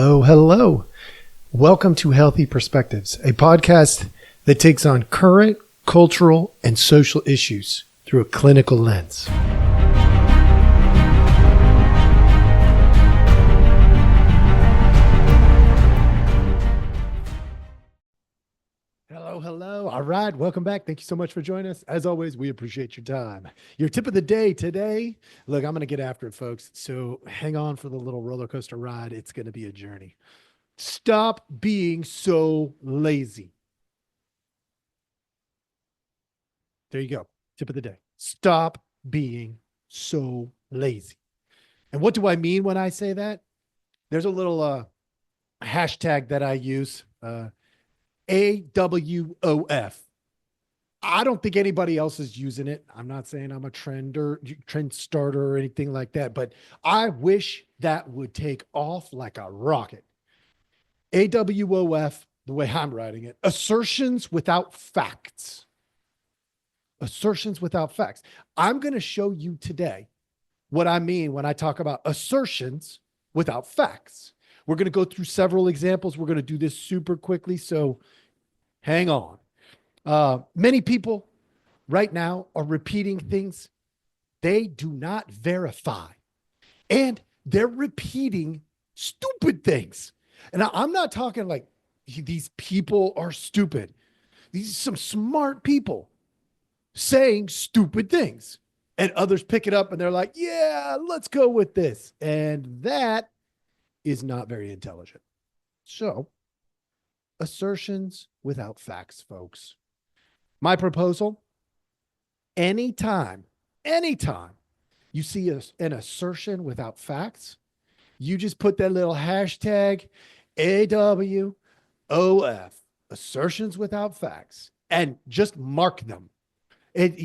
Hello, hello. Welcome to Healthy Perspectives, a podcast that takes on current cultural and social issues through a clinical lens. Hello. All right. Welcome back. Thank you so much for joining us. As always, we appreciate your time. Your tip of the day today. Look, I'm going to get after it, folks. So hang on for the little roller coaster ride. It's going to be a journey. Stop being so lazy. There you go. Tip of the day. Stop being so lazy. And what do I mean when I say that? There's a little hashtag that I use, AWOF. I don't think anybody else is using it. I'm not saying I'm a trend starter or anything like that, but I wish that would take off like a rocket. AWOF, the way I'm writing it, assertions without facts. Assertions without facts. I'm going to show you today what I mean when I talk about assertions without facts. We're going to go through several examples. We're going to do this super quickly, so hang on. Many people right now are repeating things they do not verify, and they're repeating stupid things. And I'm not talking like these people are stupid. These are some smart people saying stupid things, and others pick it up and they're like, yeah, let's go with this. And that is not very intelligent. So, assertions without facts, folks. My proposal, anytime you see an assertion without facts, you just put that little hashtag AWOF, assertions without facts, and just mark them. And,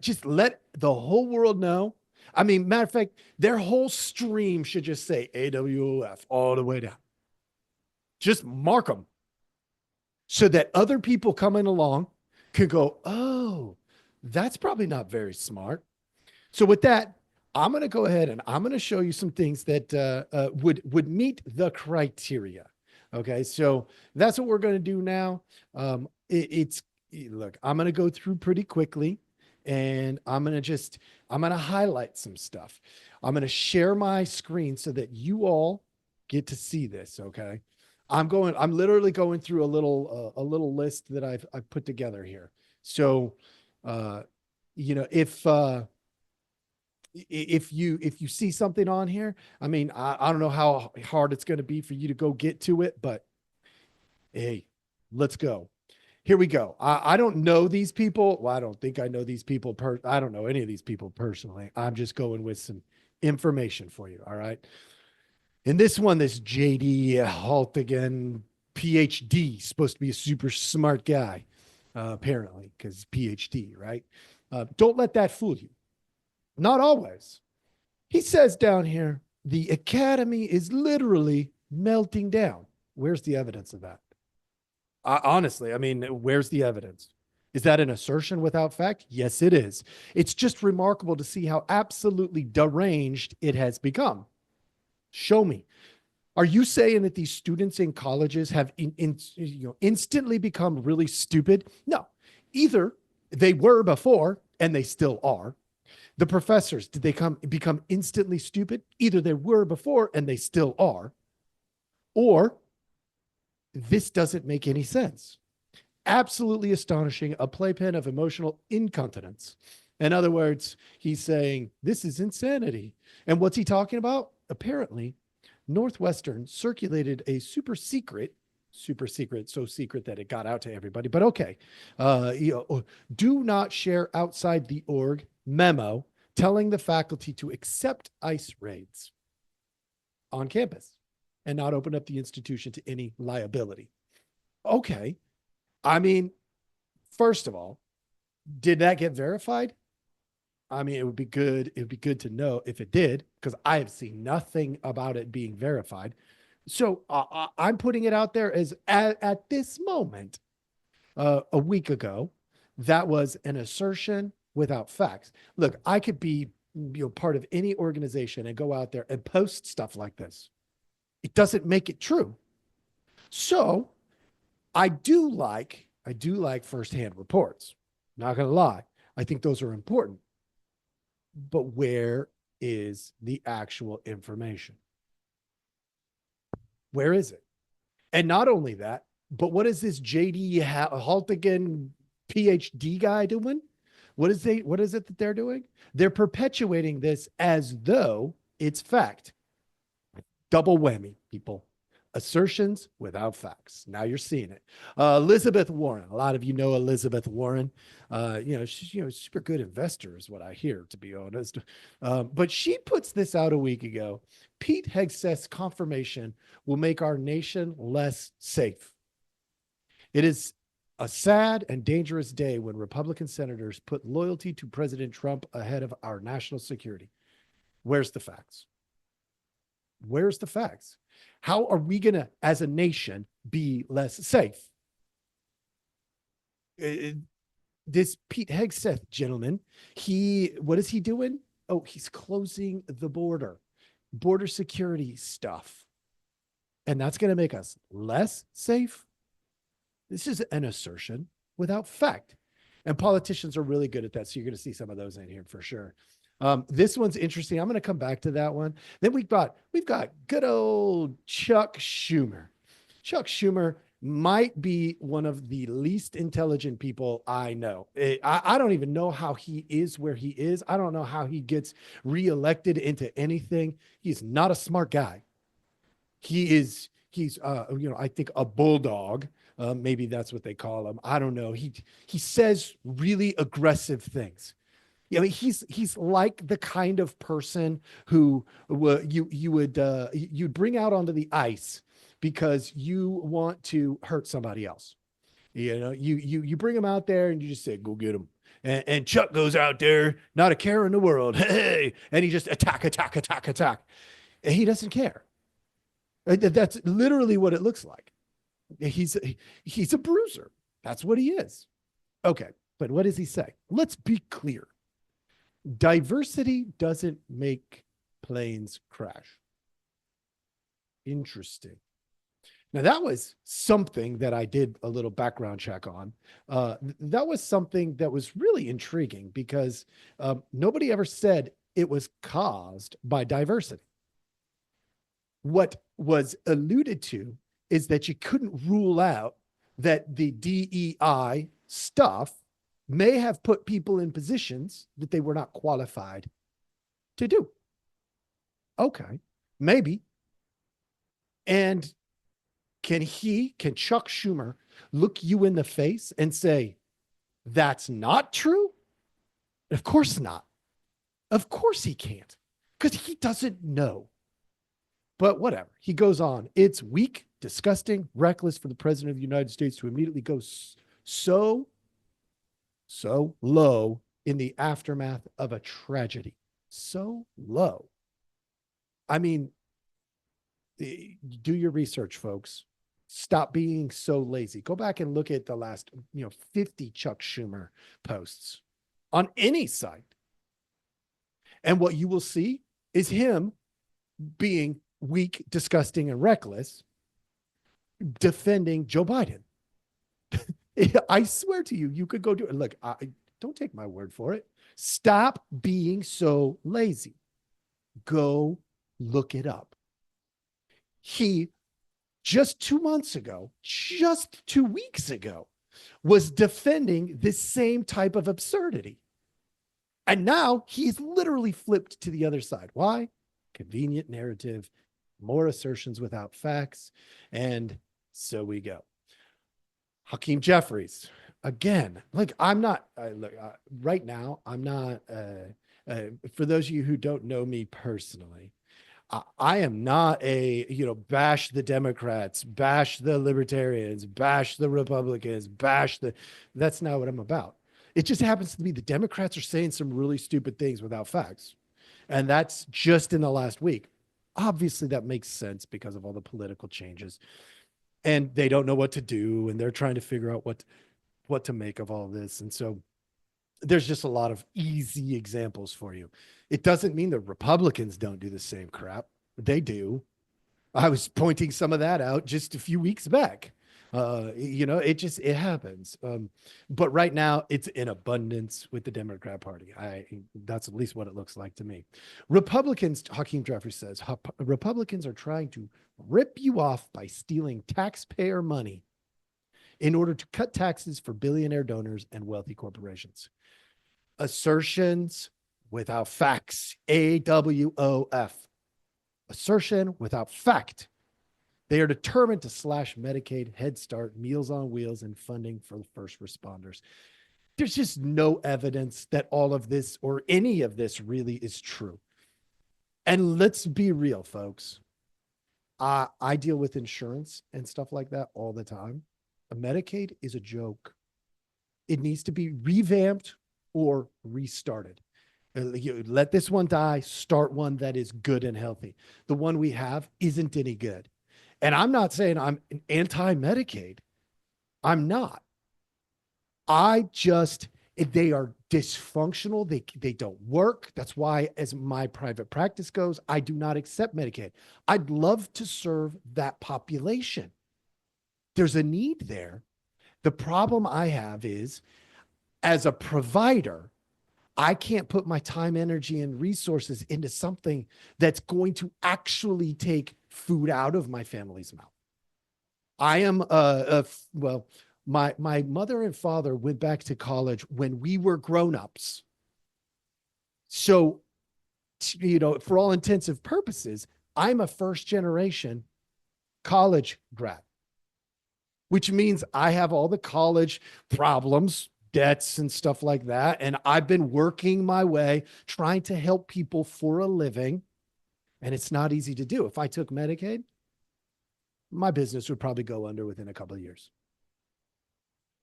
just let the whole world know. I mean, matter of fact, their whole stream should just say AWOF all the way down. Just mark them so that other people coming along can go, oh, that's probably not very smart. So with that, I'm going to go ahead and I'm going to show you some things that would meet the criteria. Okay, so that's what we're going to do now. Look, I'm going to go through pretty quickly, and I'm going to highlight some stuff. I'm going to share my screen so that you all get to see this. Okay. I'm literally going through a little list that I've put together here. So, if you see something on here, I mean, I don't know how hard it's going to be for you to go get to it, but hey, let's go. Here we go. I don't know these people. Well, I don't think I know these people. I don't know any of these people personally. I'm just going with some information for you. All right. And this one, this JD Haltigan, PhD, supposed to be a super smart guy, apparently, because PhD, right? Don't let that fool you. Not always. He says down here, the academy is literally melting down. Where's the evidence of that? Honestly, I mean, where's the evidence? Is that an assertion without fact? Yes, it is. It's just remarkable to see how absolutely deranged it has become. Show me. Are you saying that these students in colleges have instantly become really stupid? No. Either they were before and they still are. The professors, did they become instantly stupid? Either they were before and they still are. Or this doesn't make any sense. Absolutely astonishing. A playpen of emotional incontinence. In other words, he's saying this is insanity. And what's he talking about? Apparently, Northwestern circulated a super secret, so secret that it got out to everybody, but okay. Do not share outside the org memo telling the faculty to accept ICE raids on campus and not open up the institution to any liability. Okay. I mean, first of all, did that get verified? I mean, it would be good to know if it did, because I have seen nothing about it being verified. So I'm putting it out there as at this moment, a week ago, that was an assertion without facts. Look, I could be part of any organization and go out there and post stuff like this. It doesn't make it true. So I do like firsthand reports. Not going to lie. I think those are important. But where is the actual information? Where is it? And not only that, but what is this JD Haltigan PhD guy doing? What is it that they're doing? They're perpetuating this as though it's fact. Double whammy, people. Assertions without facts. Now you're seeing it. Elizabeth Warren. A lot of you know Elizabeth Warren. She's super good investor, is what I hear, to be honest. But she puts this out a week ago. Pete Hegseth's confirmation will make our nation less safe. It is a sad and dangerous day when Republican senators put loyalty to President Trump ahead of our national security. Where's the facts? Where's the facts? How are we going to, as a nation, be less safe? This Pete Hegseth gentleman, what is he doing? Oh, he's closing the border security stuff. And that's going to make us less safe. This is an assertion without fact. And politicians are really good at that. So you're going to see some of those in here for sure. This one's interesting. I'm going to come back to that one. Then we've got good old Chuck Schumer. Chuck Schumer might be one of the least intelligent people I know. I don't even know how he is where he is. I don't know how he gets reelected into anything. He's not a smart guy. He's I think a bulldog. Maybe that's what they call him. I don't know. He says really aggressive things. He's like the kind of person who you'd bring out onto the ice because you want to hurt somebody else. You bring him out there and you just say, go get him. And Chuck goes out there, not a care in the world. Hey, and he just attack. And he doesn't care. That's literally what it looks like. He's a bruiser. That's what he is. Okay. But what does he say? Let's be clear. Diversity doesn't make planes crash. Interesting. Now, that was something that I did a little background check on. That was something that was really intriguing because nobody ever said it was caused by diversity. What was alluded to is that you couldn't rule out that the DEI stuff may have put people in positions that they were not qualified to do. Okay, maybe. And can Chuck Schumer look you in the face and say, that's not true? Of course not. Of course he can't, because he doesn't know. But whatever. He goes on. It's weak, disgusting, reckless for the president of the United States to immediately go so low in the aftermath of a tragedy. So low. I mean, do your research, folks. Stop being so lazy. Go back and look at the last, 50 Chuck Schumer posts on any site. And what you will see is him being weak, disgusting, and reckless, defending Joe Biden. I swear to you, you could go do it. Look, don't take my word for it. Stop being so lazy. Go look it up. He just 2 months ago, just 2 weeks ago, was defending this same type of absurdity. And now he's literally flipped to the other side. Why? Convenient narrative, more assertions without facts. And so we go. Hakeem Jeffries, again, like I'm not, right now, I'm not, for those of you who don't know me personally, I am not a, bash the Democrats, bash the Libertarians, bash the Republicans, that's not what I'm about. It just happens to be the Democrats are saying some really stupid things without facts. And that's just in the last week. Obviously, that makes sense because of all the political changes. And they don't know what to do. And they're trying to figure out what to make of all this. And so there's just a lot of easy examples for you. It doesn't mean the Republicans don't do the same crap. They do. I was pointing some of that out just a few weeks back. It happens. But right now it's in abundance with the Democrat Party. That's at least what it looks like to me. Republicans, Hakeem Jeffries says, Republicans are trying to rip you off by stealing taxpayer money in order to cut taxes for billionaire donors and wealthy corporations. Assertions without facts. AWOF. Assertion without fact. They are determined to slash Medicaid, Head Start, Meals on Wheels, and funding for the first responders. There's just no evidence that all of this or any of this really is true. And let's be real, folks. I deal with insurance and stuff like that all the time. Medicaid is a joke. It needs to be revamped or restarted. Let this one die, start one that is good and healthy. The one we have isn't any good. And I'm not saying I'm anti-Medicaid. I'm not. They are dysfunctional. They don't work. That's why, as my private practice goes, I do not accept Medicaid. I'd love to serve that population. There's a need there. The problem I have is, as a provider, I can't put my time, energy, and resources into something that's going to actually take food out of my family's mouth. I am, my mother and father went back to college when we were grown-ups. So, for all intensive purposes, I'm a first-generation college grad, which means I have all the college problems, debts and stuff like that. And I've been working my way, trying to help people for a living. And it's not easy to do. If I took Medicaid, my business would probably go under within a couple of years.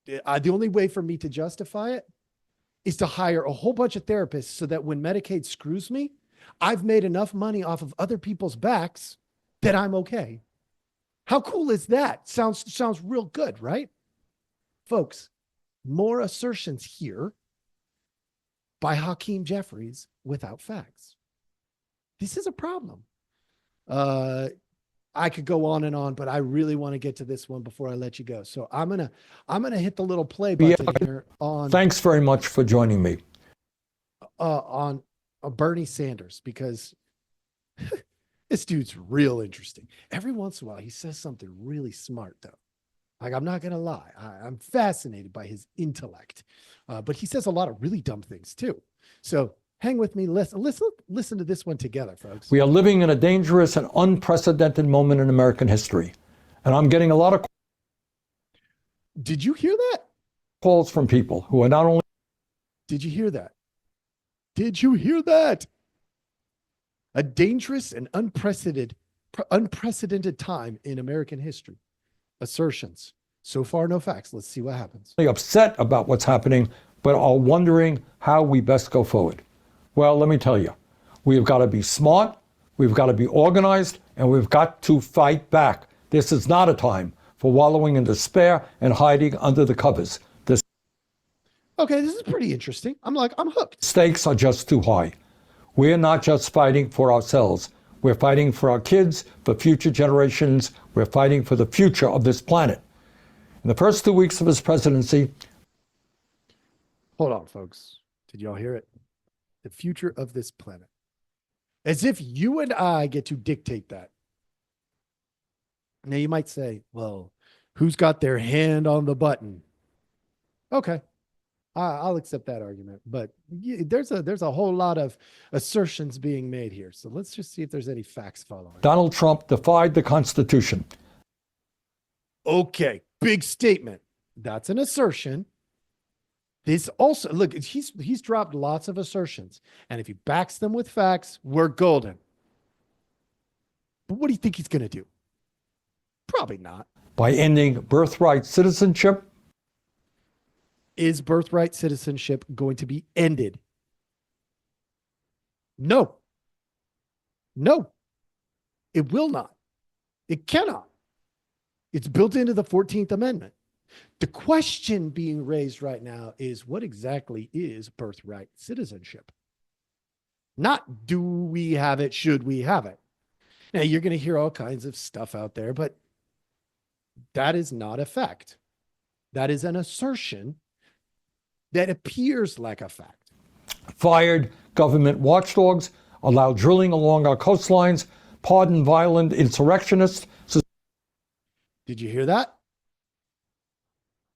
The only way for me to justify it is to hire a whole bunch of therapists so that when Medicaid screws me, I've made enough money off of other people's backs that I'm okay. How cool is that? Sounds real good, right? Folks, more assertions here by Hakeem Jeffries without facts. This is a problem. I could go on and on, but I really want to get to this one before I let you go. So I'm gonna hit the little play button here on. Thanks very much for joining me. On Bernie Sanders, because this dude's real interesting. Every once in a while, he says something really smart, though. Like, I'm not going to lie. I'm fascinated by his intellect, but he says a lot of really dumb things too. So hang with me. Listen to this one together, folks. We are living in a dangerous and unprecedented moment in American history. And I'm getting a lot of Did you hear that? calls from people who are not only. Did you hear that? Did you hear that? A dangerous and unprecedented time in American history. Assertions. So far, no facts. Let's see what happens. Upset about what's happening, but are wondering how we best go forward. Well, let me tell you, we've got to be smart, we've got to be organized, and we've got to fight back. This is not a time for wallowing in despair and hiding under the covers. Okay, this is pretty interesting. I'm hooked. Stakes are just too high. We're not just fighting for ourselves. We're fighting for our kids, for future generations. We're fighting for the future of this planet. In the first 2 weeks of his presidency. Hold on, folks. Did y'all hear it? The future of this planet. As if you and I get to dictate that. Now you might say, well, who's got their hand on the button? Okay. I'll accept that argument, but there's a whole lot of assertions being made here. So let's just see if there's any facts following. Donald Trump defied the Constitution. Okay, big statement. That's an assertion. This also, look, he's dropped lots of assertions, and if he backs them with facts, we're golden. But what do you think he's going to do? Probably not. By ending birthright citizenship. Is birthright citizenship going to be ended? No. No. It will not. It cannot. It's built into the 14th Amendment. The question being raised right now is, what exactly is birthright citizenship? Not do we have it, should we have it? Now, you're going to hear all kinds of stuff out there, but that is not a fact. That is an assertion that appears like a fact. Fired government watchdogs, allow drilling along our coastlines, pardon violent insurrectionists. Did you hear that?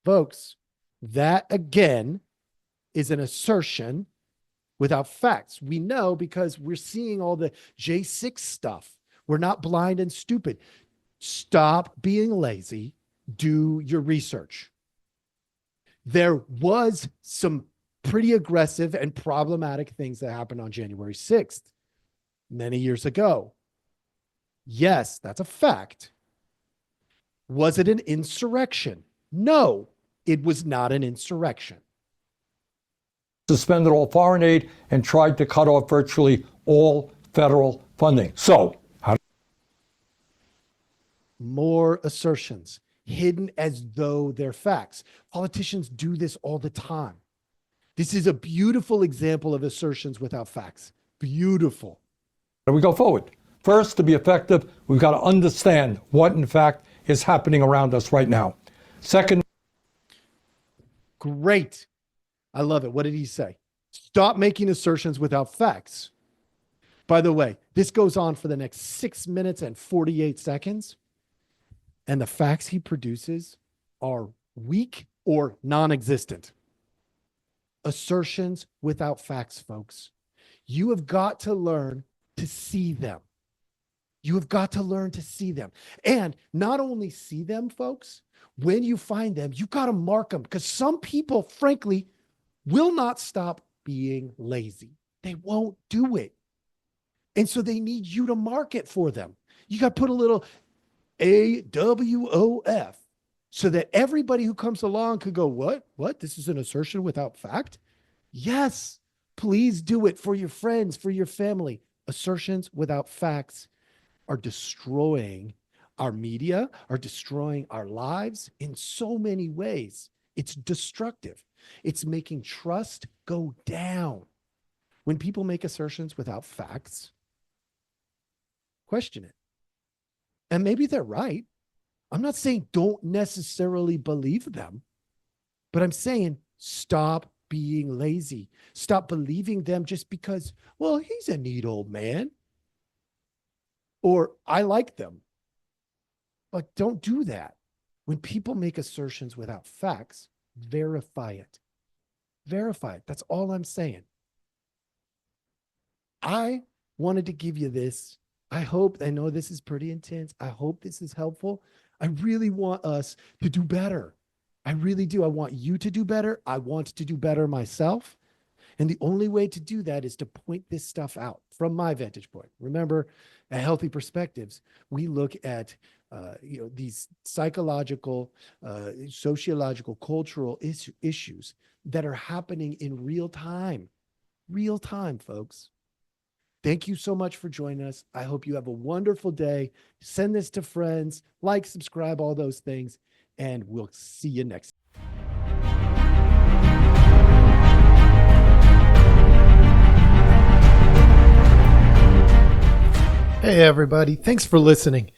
Folks, that again is an assertion without facts. We know because we're seeing all the J6 stuff. We're not blind and stupid. Stop being lazy. Do your research. There was some pretty aggressive and problematic things that happened on January 6th, many years ago. Yes, that's a fact. Was it an insurrection? No, it was not an insurrection. Suspended all foreign aid and tried to cut off virtually all federal funding. So, more assertions hidden as though they're facts. Politicians do this all the time. This is a beautiful example of assertions without facts. Beautiful. how do we go forward? First, to be effective, we've got to understand what, in fact, is happening around us right now. Second, Great. I love it. What did he say? Stop making assertions without facts. By the way, this goes on for the next 6 minutes and 48 seconds. And the facts he produces are weak or non-existent. Assertions without facts, folks. You have got to learn to see them. You have got to learn to see them. And not only see them, folks, when you find them, you've got to mark them, because some people, frankly, will not stop being lazy. They won't do it. And so they need you to mark it for them. You got to put a little AWOF so that everybody who comes along could go, what? This is an assertion without fact? Yes, please do it for your friends, for your family. Assertions without facts are destroying our media, are destroying our lives in so many ways. It's destructive. It's making trust go down. When people make assertions without facts, question it. And maybe they're right. I'm not saying don't necessarily believe them, but I'm saying stop being lazy. Stop believing them just because, well, he's a neat old man. Or I like them. But don't do that. When people make assertions without facts, verify it. Verify it. That's all I'm saying. I wanted to give you this. I know this is pretty intense. I hope this is helpful. I really want us to do better. I really do. I want you to do better. I want to do better myself. And the only way to do that is to point this stuff out from my vantage point. Remember, at Healthy Perspectives, we look at these psychological, sociological, cultural issues that are happening in real time. Real time, folks. Thank you so much for joining us. I hope you have a wonderful day. Send this to friends, like, subscribe, all those things, and we'll see you next time. Hey, everybody. Thanks for listening.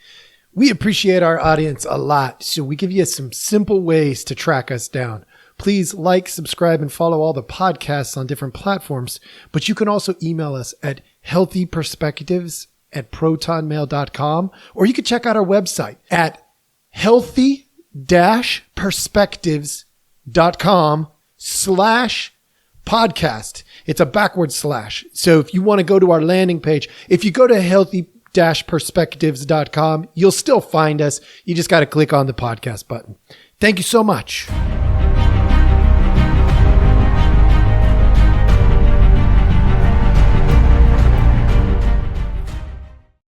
We appreciate our audience a lot, so we give you some simple ways to track us down. Please like, subscribe, and follow all the podcasts on different platforms, but you can also email us at healthyperspectives@protonmail.com, or you can check out our website at healthy-perspectives.com/podcast. It's a backward slash. So if you want to go to our landing page, if you go to healthy-perspectives.com, you'll still find us. You just got to click on the podcast button. Thank you so much.